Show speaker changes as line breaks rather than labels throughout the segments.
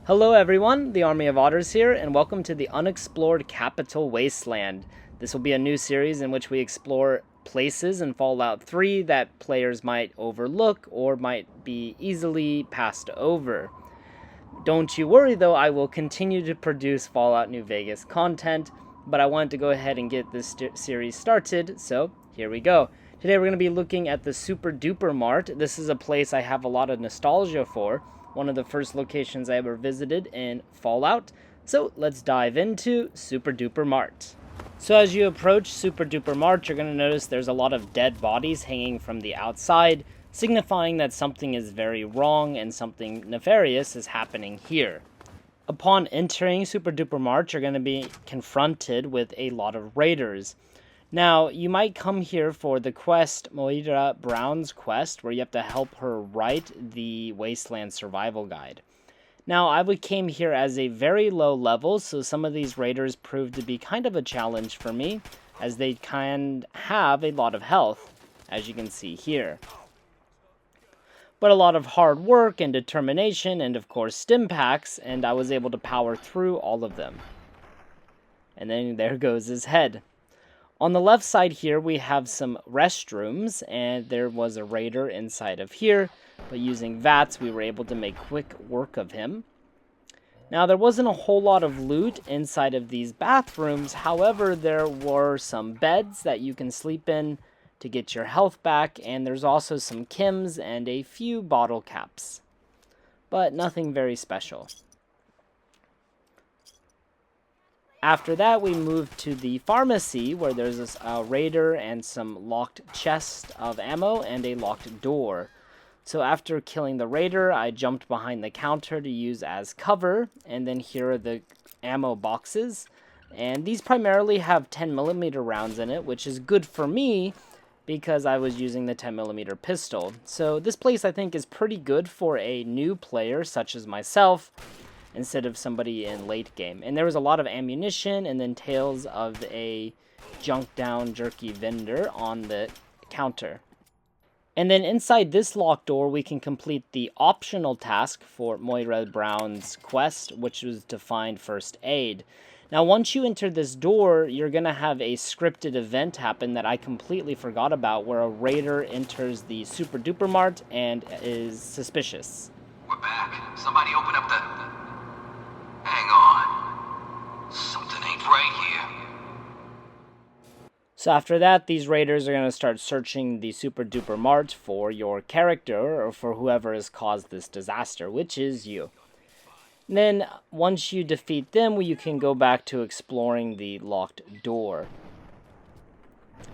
Hello everyone, the Army of Otters here, and welcome to the Unexplored Capitol Wasteland. This will be a new series in which we explore places in Fallout 3 that players might overlook or might be easily passed over. Don't you worry though, I will continue to produce Fallout New Vegas content, but I wanted to go ahead and get this series started, so here we go. Today we're going to be looking at the Super Duper Mart. This is a place I have a lot of nostalgia for. One of the first locations I ever visited in Fallout. So let's dive into Super Duper Mart. So as you approach Super Duper Mart, you're going to notice there's a lot of dead bodies hanging from the outside, signifying that something is very wrong and something nefarious is happening here. Upon entering Super Duper Mart, you're going to be confronted with a lot of raiders. Now, you might come here for the quest, Moira Brown's quest, where you have to help her write the Wasteland Survival Guide. Now, I came here as a very low level, so some of these raiders proved to be kind of a challenge for me, as they can have a lot of health, as you can see here. But a lot of hard work and determination, and of course stim packs, and I was able to power through all of them. And then there goes his head. On the left side here, we have some restrooms, and there was a raider inside of here, but using VATS, we were able to make quick work of him. Now, there wasn't a whole lot of loot inside of these bathrooms, however, there were some beds that you can sleep in to get your health back, and there's also some chems and a few bottle caps, but nothing very special. After that, we moved to the pharmacy, where there's a raider and some locked chests of ammo and a locked door. So after killing the raider, I jumped behind the counter to use as cover, and then here are the ammo boxes. And these primarily have 10mm rounds in it, which is good for me because I was using the 10mm pistol. So this place I think is pretty good for a new player such as myself, instead of somebody in late game. And there was a lot of ammunition and then tales of a junk down jerky vendor on the counter. And then inside this locked door, we can complete the optional task for Moira Brown's quest, which was to find first aid. Now, once you enter this door, you're going to have a scripted event happen that I completely forgot about, where a raider enters the Super Duper Mart and is suspicious.
We're back. Somebody open up the... Hang on. Something ain't right here.
So after that, these raiders are going to start searching the Super Duper Mart for your character or for whoever has caused this disaster, which is you. And then once you defeat them, you can go back to exploring the locked door.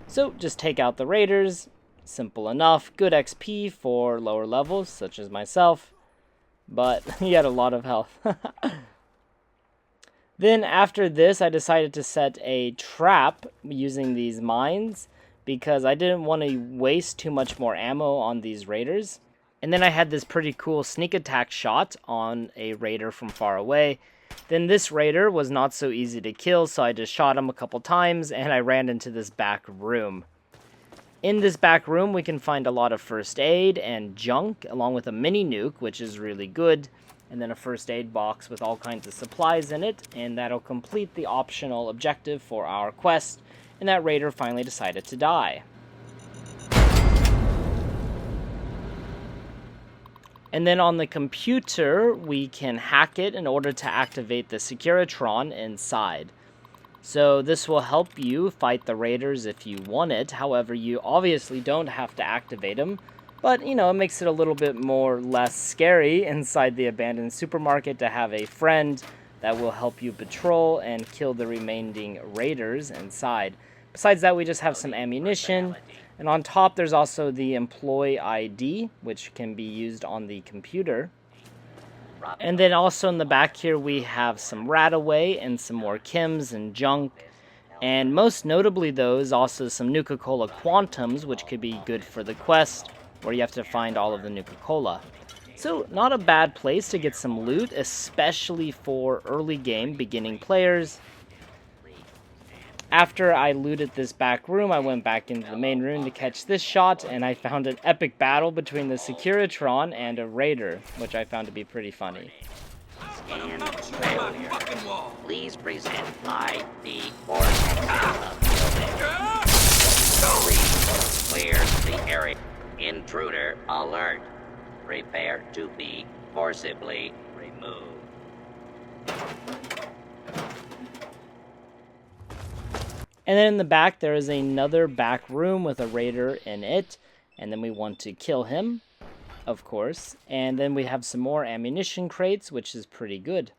So just take out the raiders. Simple enough. Good XP for lower levels, such as myself. But he had a lot of health. Then after this, I decided to set a trap using these mines because I didn't want to waste too much more ammo on these raiders. And then I had this pretty cool sneak attack shot on a raider from far away. Then this raider was not so easy to kill, so I just shot him a couple times and I ran into this back room. In this back room, we can find a lot of first aid and junk, along with a mini nuke, which is really good. And then a first aid box with all kinds of supplies in it, and that'll complete the optional objective for our quest, and that raider finally decided to die. And then on the computer, we can hack it in order to activate the Securitron inside. So this will help you fight the raiders if you want it, however you obviously don't have to activate them. But, you know, it makes it a little bit less scary inside the abandoned supermarket to have a friend that will help you patrol and kill the remaining raiders inside. Besides that, we just have some ammunition. And on top, there's also the employee ID, which can be used on the computer. And then also in the back here, we have some Rataway and some more chems and junk. And most notably, though, is also some Nuka-Cola Quantums, which could be good for the quest, where you have to find all of the Nuka-Cola. So, not a bad place to get some loot, especially for early game beginning players. After I looted this back room, I went back into the main room to catch this shot, and I found an epic battle between the Securitron and a raider, which I found to be pretty funny.
and
Out you
failure.
fucking wall.
Please present ID for of building. Clear the area. Intruder alert. Prepare to be forcibly removed.
And then in the back, there is another back room with a raider in it. And then we want to kill him, of course. And then we have some more ammunition crates, which is pretty good.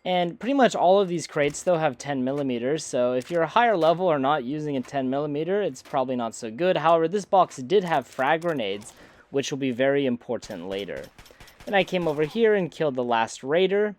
And pretty much all of these crates, though, have 10 millimeters. So if you're a higher level or not using a 10 millimeter, it's probably not so good. However, this box did have frag grenades, which will be very important later. Then I came over here and killed the last raider,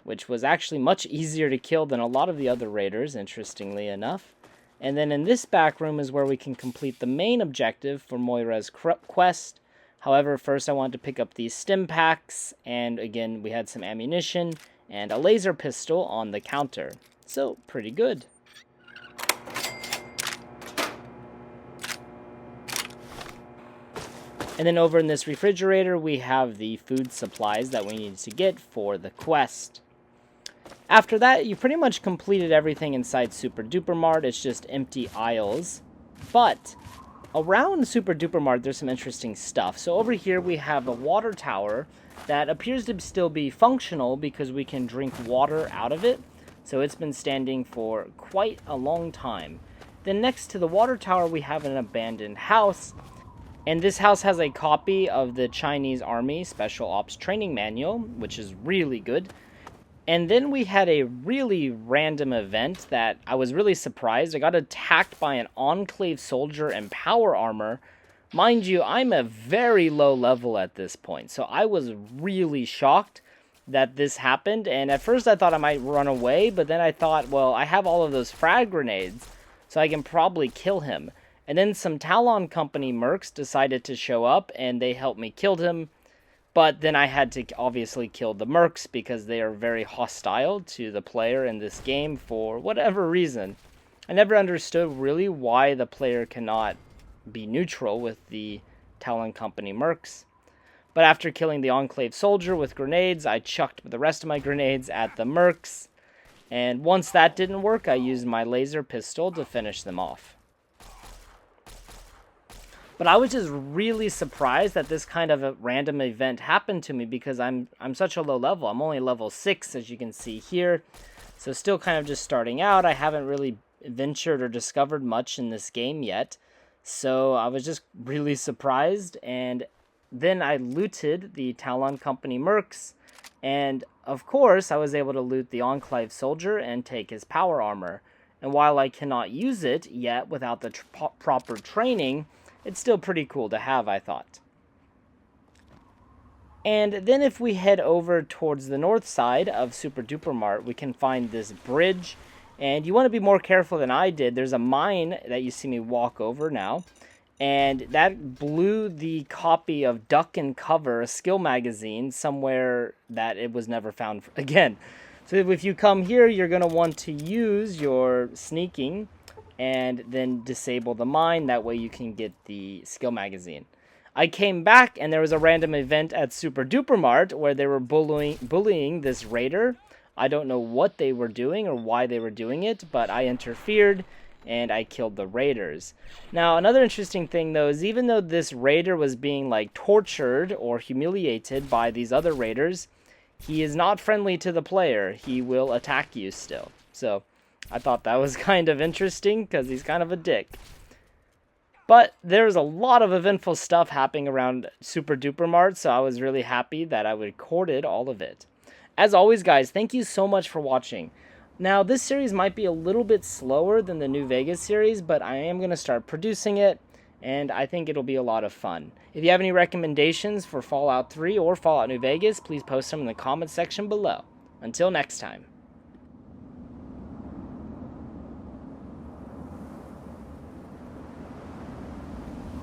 which was actually much easier to kill than a lot of the other raiders, interestingly enough. And then in this back room is where we can complete the main objective for Moira's quest. However, first I wanted to pick up these stim packs, and again, we had some ammunition and a laser pistol on the counter. So, pretty good. And then over in this refrigerator, we have the food supplies that we need to get for the quest. After that, you pretty much completed everything inside Super Duper Mart. It's just empty aisles. But around Super Duper Mart, there's some interesting stuff. So over here, we have a water tower that appears to still be functional because we can drink water out of it. So it's been standing for quite a long time. Then next to the water tower, we have an abandoned house. And this house has a copy of the Chinese Army Special Ops Training Manual, which is really good. And then we had a really random event that I was really surprised. I got attacked by an Enclave soldier in power armor. Mind you, I'm a very low level at this point, so I was really shocked that this happened. And at first I thought I might run away, but then I thought, well, I have all of those frag grenades, so I can probably kill him. And then some Talon Company mercs decided to show up, and they helped me kill him. But then I had to obviously kill the mercs because they are very hostile to the player in this game for whatever reason. I never understood really why the player cannot be neutral with the Talon Company mercs. But after killing the Enclave soldier with grenades, I chucked the rest of my grenades at the mercs. And once that didn't work, I used my laser pistol to finish them off. But I was just really surprised that this kind of a random event happened to me because I'm such a low level. I'm only level 6, as you can see here. So still kind of just starting out. I haven't really ventured or discovered much in this game yet. So I was just really surprised. And then I looted the Talon Company mercs. And of course, I was able to loot the Enclave soldier and take his power armor. And while I cannot use it yet without the proper training, it's still pretty cool to have, I thought. And then if we head over towards the north side of Super Duper Mart, we can find this bridge. And you want to be more careful than I did. There's a mine that you see me walk over now. And that blew the copy of Duck and Cover, a skill magazine, somewhere that it was never found again. So if you come here, you're going to want to use your sneaking and then disable the mine. That way you can get the skill magazine. I came back and there was a random event at Super Duper Mart where they were bullying this raider. I don't know what they were doing or why they were doing it, but I interfered and I killed the raiders. Now, another interesting thing though is even though this raider was being like tortured or humiliated by these other raiders, he is not friendly to the player. He will attack you still. So I thought that was kind of interesting because he's kind of a dick. But there's a lot of eventful stuff happening around Super Duper Mart, so I was really happy that I recorded all of it. As always, guys, thank you so much for watching. Now, this series might be a little bit slower than the New Vegas series, but I am going to start producing it, and I think it'll be a lot of fun. If you have any recommendations for Fallout 3 or Fallout New Vegas, please post them in the comments section below. Until next time.